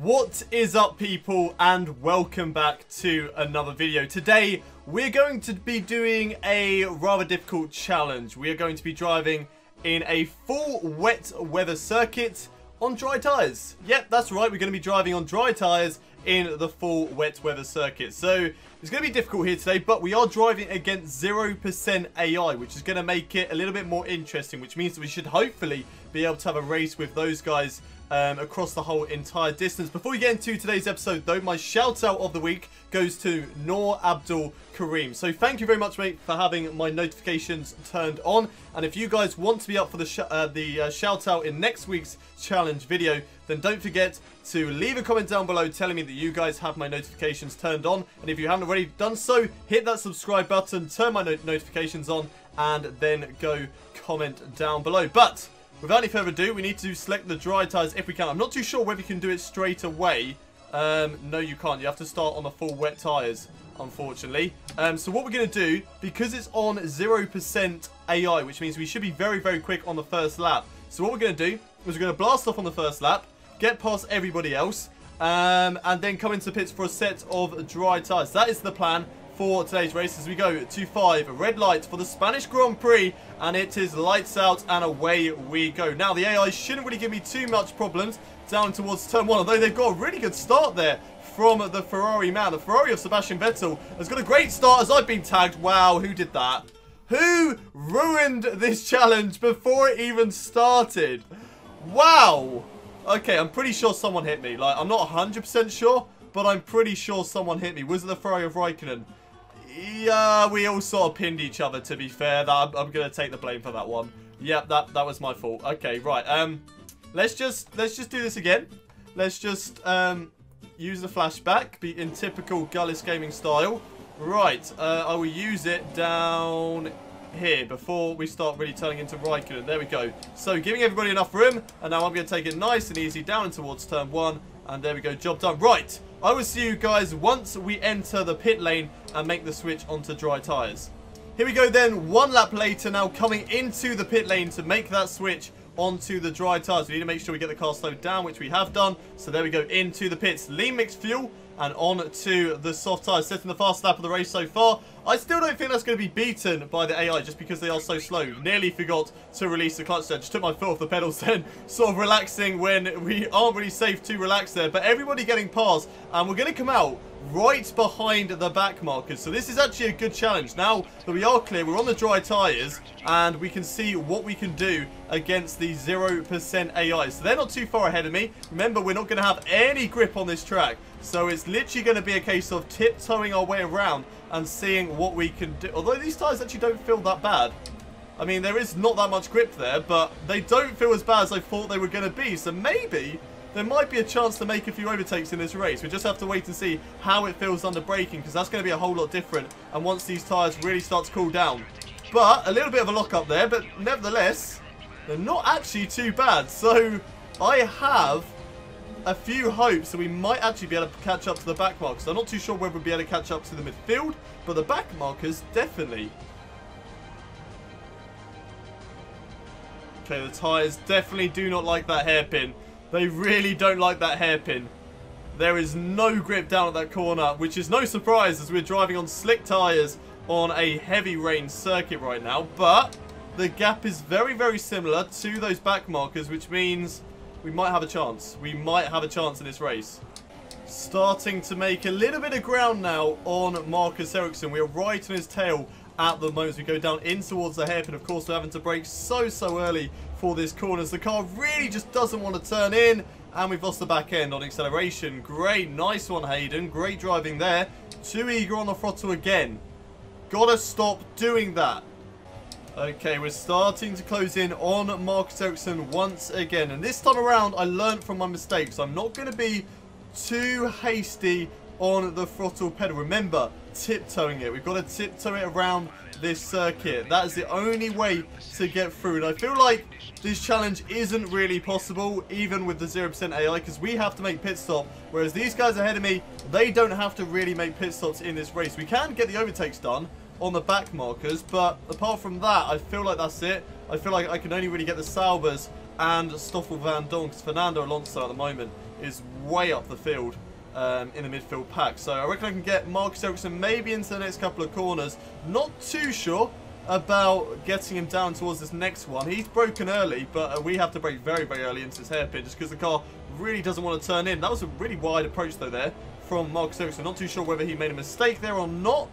What is up, people, and welcome back to another video. Today we're going to be doing a rather difficult challenge. We are going to be driving in a full wet weather circuit on dry tyres. Yep, that's right, we're going to be driving on dry tyres in the full wet weather circuit. So it's going to be difficult here today, but we are driving against 0% AI, which is going to make it a little bit more interesting, which means that we should hopefully be able to have a race with those guys across the whole entire distance. Before we get into today's episode, though, my shout out of the week goes to Noor Abdul Kareem. So thank you very much, mate, for having my notifications turned on. And if you guys want to be up for the shout out in next week's challenge video, then don't forget to leave a comment down below telling me that you guys have my notifications turned on. And if you haven't already done so, hit that subscribe button, turn my notifications on, and then go comment down below. But without any further ado, we need to select the dry tyres if we can. I'm not too sure whether you can do it straight away. No, you can't. You have to start on the full wet tyres, unfortunately. So what we're going to do, because it's on 0% AI, which means we should be very, very quick on the first lap. So what we're going to do is we're going to blast off on the first lap, get past everybody else, and then come into the pits for a set of dry tyres. That is the plan for today's race as we go to 5. Red light for the Spanish Grand Prix, and it is lights out and away we go. Now the AI shouldn't really give me too much problems down towards turn 1, although they've got a really good start there from the Ferrari man. The Ferrari of Sebastian Vettel has got a great start as I've been tagged. Wow, who did that? Who ruined this challenge before it even started? Wow. Okay, I'm pretty sure someone hit me. Like, I'm not 100% sure, but I'm pretty sure someone hit me. Was it the Ferrari of Raikkonen? Yeah, we all sort of pinned each other, to be fair. I'm going to take the blame for that one. Yep, that was my fault. Okay, right. Let's just do this again. Let's just use the flashback, be in typical Gullis Gaming style. Right, I will use it down here before we start really turning into Raikkonen. There we go. So, giving everybody enough room, and now I'm going to take it nice and easy down towards turn 1. And there we go, job done. Right, I will see you guys once we enter the pit lane and make the switch onto dry tyres. Here we go then, 1 lap later now, coming into the pit lane to make that switch onto the dry tyres. We need to make sure we get the car slowed down, which we have done. So there we go, into the pits. Lean mixed fuel and on to the soft tyres, setting the fast lap of the race so far. I still don't think that's going to be beaten by the AI just because they are so slow. Nearly forgot to release the clutch there. Just took my foot off the pedals then, sort of relaxing when we aren't really safe to relax there. But everybody getting past, and we're going to come out right behind the back markers. So this is actually a good challenge. Now that we are clear, we're on the dry tyres, and we can see what we can do against the 0% AI. So they're not too far ahead of me. Remember, we're not going to have any grip on this track. So it's literally going to be a case of tiptoeing our way around and seeing what we can do. Although these tyres actually don't feel that bad. I mean, there is not that much grip there, but they don't feel as bad as I thought they were going to be. So maybe there might be a chance to make a few overtakes in this race. We just have to wait and see how it feels under braking, because that's going to be a whole lot different. And once these tyres really start to cool down. But a little bit of a lock up there, but nevertheless, they're not actually too bad. So I have a few hopes that we might actually be able to catch up to the back markers. I'm not too sure whether we'll be able to catch up to the midfield, but the back markers, definitely. Okay, the tyres definitely do not like that hairpin. They really don't like that hairpin. There is no grip down at that corner, which is no surprise as we're driving on slick tyres on a heavy rain circuit right now. But the gap is very, very similar to those back markers, which means we might have a chance. We might have a chance in this race. Starting to make a little bit of ground now on Marcus Ericsson. We are right on his tail at the moment as we go down in towards the hairpin. Of course, we're having to brake so early for this corner as the car really just doesn't want to turn in. And we've lost the back end on acceleration. Great, nice one, Hayden. Great driving there. Too eager on the throttle again. Gotta stop doing that. Okay, we're starting to close in on Marcus Ericsson once again. And this time around, I learned from my mistakes. I'm not going to be too hasty on the throttle pedal. Remember, tiptoeing it. We've got to tiptoe it around this circuit. That is the only way to get through. And I feel like this challenge isn't really possible, even with the 0% AI, because we have to make pit stop. Whereas these guys ahead of me, they don't have to really make pit stops in this race. We can get the overtakes done on the back markers, but apart from that, I feel like that's it. I feel like I can only really get the Saubers and Stoffel Van Dorn, because Fernando Alonso at the moment is way up the field in the midfield pack. So I reckon I can get Marcus Ericsson maybe into the next couple of corners. Not too sure about getting him down towards this next one. He's broken early, but we have to brake very, very early into this hairpin just because the car really doesn't want to turn in. That was a really wide approach, though, there from Marcus Ericsson. Not too sure whether he made a mistake there or not.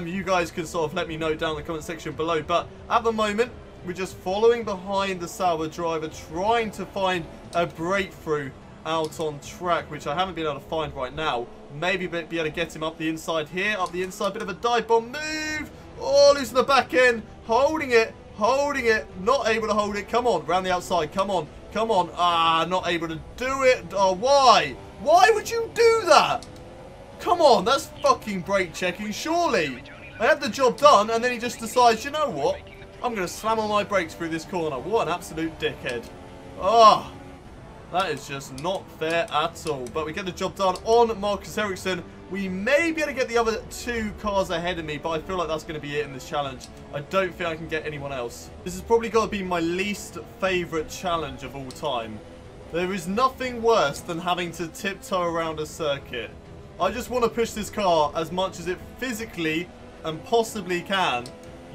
You guys can sort of let me know down in the comment section below. But at the moment, we're just following behind the Sauber driver, trying to find a breakthrough out on track, which I haven't been able to find right now. Maybe be able to get him up the inside here, up the inside. Bit of a dive bomb move. Oh, losing the back end. Holding it. Holding it. Not able to hold it. Come on. Round the outside. Come on. Come on. Ah, not able to do it. Oh, why? Why would you do that? Come on. That's fucking brake checking, surely. I had the job done, and then he just decides, you know what? I'm going to slam on my brakes through this corner. What an absolute dickhead. Oh, that is just not fair at all. But we get the job done on Marcus Ericsson. We may be able to get the other two cars ahead of me, but I feel like that's going to be it in this challenge. I don't think I can get anyone else. This has probably got to be my least favourite challenge of all time. There is nothing worse than having to tiptoe around a circuit. I just want to push this car as much as it physically and possibly can,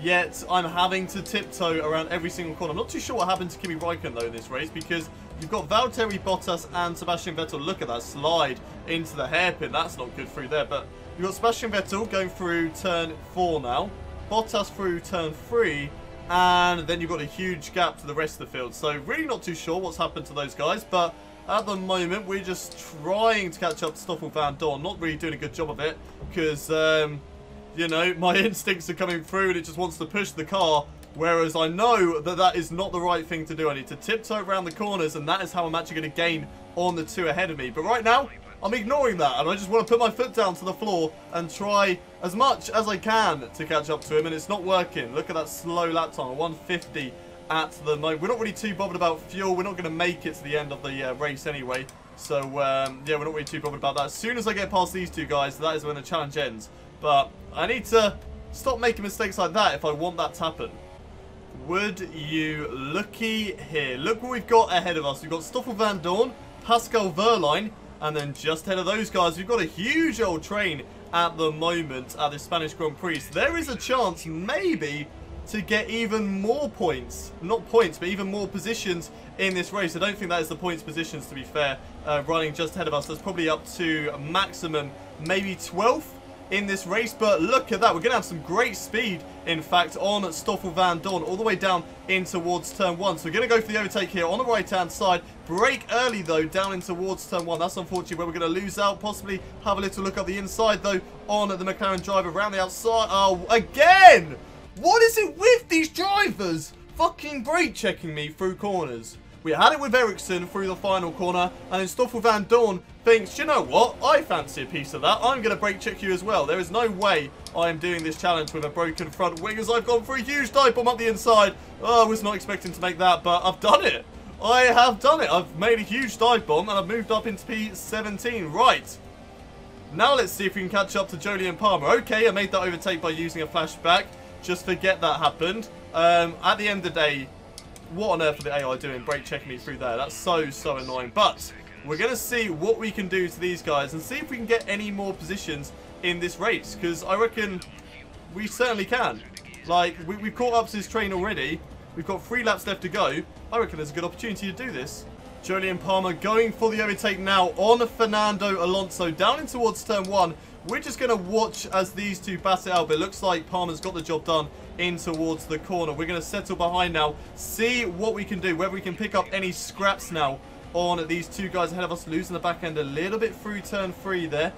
yet I'm having to tiptoe around every single corner. I'm not too sure what happened to Kimi Räikkönen, though, in this race, because you've got Valtteri Bottas and Sebastian Vettel. Look at that slide into the hairpin. That's not good through there. But you've got Sebastian Vettel going through turn 4 now. Bottas through turn 3. And then you've got a huge gap to the rest of the field. So really not too sure what's happened to those guys. But at the moment, we're just trying to catch up to Stoffel Van Dorn. Not really doing a good job of it. Because, you know, my instincts are coming through and it just wants to push the car. Whereas I know that that is not the right thing to do. I need to tiptoe around the corners, and that is how I'm actually going to gain on the two ahead of me. But right now, I'm ignoring that, and I just want to put my foot down to the floor and try as much as I can to catch up to him, and it's not working. Look at that slow lap time, 150 at the moment. We're not really too bothered about fuel. We're not going to make it to the end of the race anyway. So, yeah, we're not really too bothered about that. As soon as I get past these two guys, that is when the challenge ends. But I need to stop making mistakes like that if I want that to happen. Would you looky here? Look what we've got ahead of us. We've got Stoffel Van Dorn, Pascal Wehrlein, and then just ahead of those guys, we've got a huge old train at the moment at the Spanish Grand Prix. So there is a chance, maybe, to get even more points. Not points, but even more positions in this race. I don't think that is the points positions, to be fair, running just ahead of us. That's probably up to a maximum, maybe 12th. In this race, but look at that. We're going to have some great speed, in fact, on Stoffel Van Dorn, all the way down in towards turn 1. So we're going to go for the overtake here on the right-hand side. Brake early, though, down in towards turn 1. That's unfortunately where we're going to lose out. Possibly have a little look up the inside, though, on the McLaren driver around the outside. Oh, again! What is it with these drivers? Fucking brake checking me through corners. We had it with Ericsson through the final corner, and then Stoffel Van Dorn thinks, you know what, I fancy a piece of that. I'm going to brake check you as well. There is no way I am doing this challenge with a broken front wing, as I've gone for a huge dive bomb up the inside. Oh, I was not expecting to make that, but I've done it. I have done it. I've made a huge dive bomb, and I've moved up into P17. Right. Now let's see if we can catch up to Jolyon Palmer. Okay, I made that overtake by using a flashback. Just forget that happened. At the end of the day, what on earth are the AI doing brake checking me through there? That's so annoying. But we're going to see what we can do to these guys and see if we can get any more positions in this race. Because I reckon we certainly can. Like, we've caught up to this train already. We've got 3 laps left to go. I reckon there's a good opportunity to do this. Jolyon Palmer going for the overtake now on Fernando Alonso. Down in towards turn 1. We're just going to watch as these two bat it out. But it looks like Palmer's got the job done in towards the corner. We're going to settle behind now. See what we can do. Whether we can pick up any scraps now on these two guys ahead of us. Losing the back end a little bit through turn 3 there.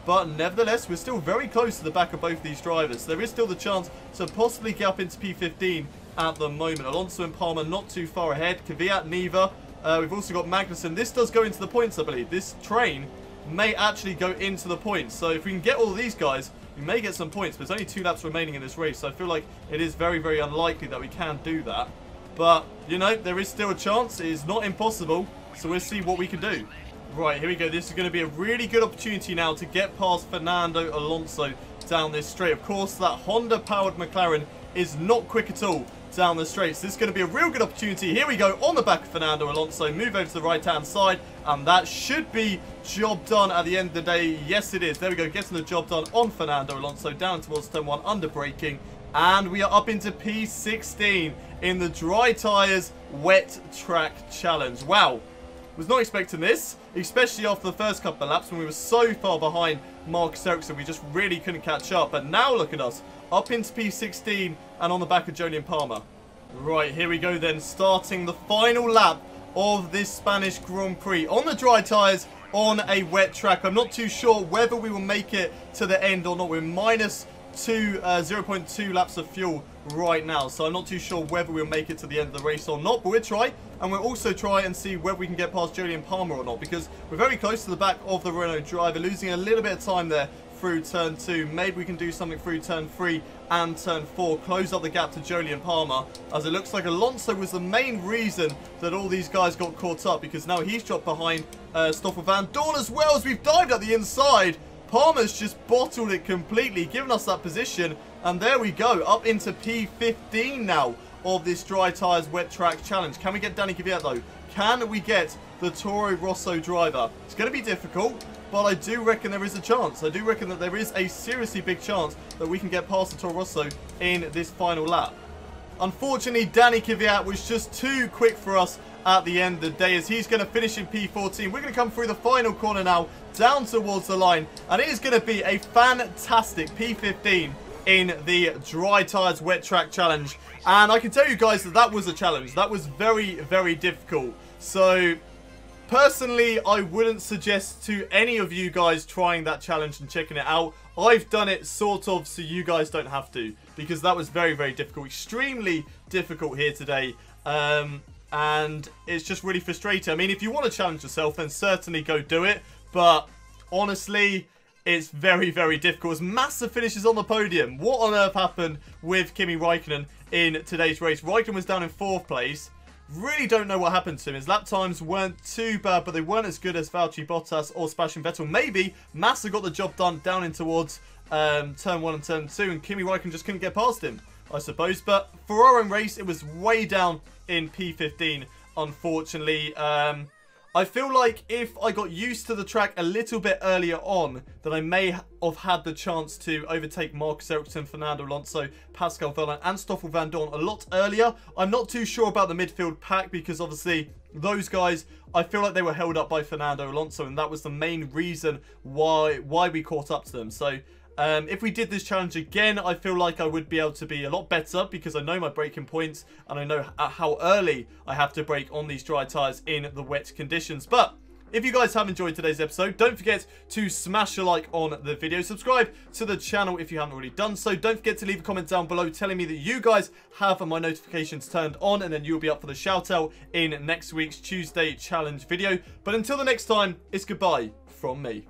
But nevertheless, we're still very close to the back of both these drivers. There is still the chance to possibly get up into P15 at the moment. Alonso and Palmer not too far ahead. Kvyat, neither. We've also got Magnussen. This does go into the points, I believe. This train may actually go into the points. So if we can get all of these guys, we may get some points. But there's only 2 laps remaining in this race. So I feel like it is very unlikely that we can do that. But, you know, there is still a chance. It is not impossible. So we'll see what we can do. Right, here we go. This is going to be a really good opportunity now to get past Fernando Alonso down this straight. Of course, that Honda-powered McLaren is not quick at all. down the straight. So this is going to be a real good opportunity. Here we go on the back of Fernando Alonso. Move over to the right-hand side. And that should be job done at the end of the day. Yes, it is. There we go. Getting the job done on Fernando Alonso. Down towards turn 1 under braking. And we are up into P16 in the Dry Tyres Wet Track Challenge. Wow. Was not expecting this, especially after the first couple of laps when we were so far behind Marcus Ericsson. We just really couldn't catch up. But now look at us. Up into P16 and on the back of Julian Palmer. Right, here we go then. Starting the final lap of this Spanish Grand Prix. On the dry tyres, on a wet track. I'm not too sure whether we will make it to the end or not. We're minus 0.2 laps of fuel right now. So I'm not too sure whether we'll make it to the end of the race or not. But we'll try. And we'll also try and see whether we can get past Julian Palmer or not. Because we're very close to the back of the Renault driver. Losing a little bit of time there through turn 2. Maybe we can do something through turn 3 and turn 4. Close up the gap to Julian Palmer. As it looks like Alonso was the main reason that all these guys got caught up. Because now he's dropped behind Stoffel Van Dorn as well as we've dived at the inside. Palmer's just bottled it completely, giving us that position. And there we go. Up into P15 now of this Dry Tyres Wet Track Challenge. Can we get Danny Kvyat though? Can we get the Toro Rosso driver? It's going to be difficult, but I do reckon there is a chance. I do reckon that there is a seriously big chance that we can get past the Toro Rosso in this final lap. Unfortunately, Danny Kvyat was just too quick for us at the end of the day as he's going to finish in P14. We're going to come through the final corner now, down towards the line, and it is going to be a fantastic P15 in the Dry Tyres Wet Track Challenge. And I can tell you guys that that was a challenge. That was very, very difficult. So, personally, I wouldn't suggest to any of you guys trying that challenge and checking it out. I've done it sort of so you guys don't have to. Because that was very, very difficult. Extremely difficult here today. And it's just really frustrating. I mean, if you want to challenge yourself, then certainly go do it. But, honestly, it's very, very difficult. As Massa finishes on the podium. What on earth happened with Kimi Räikkönen in today's race? Räikkönen was down in 4th place. Really don't know what happened to him. His lap times weren't too bad, but they weren't as good as Valtteri Bottas or Sebastian Vettel. Maybe Massa got the job done down in towards turn 1 and turn 2, and Kimi Räikkönen just couldn't get past him, I suppose. But for our own race, it was way down in P15, unfortunately. I feel like if I got used to the track a little bit earlier on, then I may have had the chance to overtake Marcus Ericsson, Fernando Alonso, Pascal Wehrlein and Stoffel Van Dorn a lot earlier. I'm not too sure about the midfield pack because obviously those guys, I feel like they were held up by Fernando Alonso, and that was the main reason why we caught up to them. So if we did this challenge again, I feel like I would be able to be a lot better because I know my braking points and I know how early I have to brake on these dry tyres in the wet conditions. But if you guys have enjoyed today's episode, don't forget to smash a like on the video. Subscribe to the channel if you haven't already done so. Don't forget to leave a comment down below telling me that you guys have my notifications turned on, and then you'll be up for the shout out in next week's Tuesday challenge video. But until the next time, it's goodbye from me.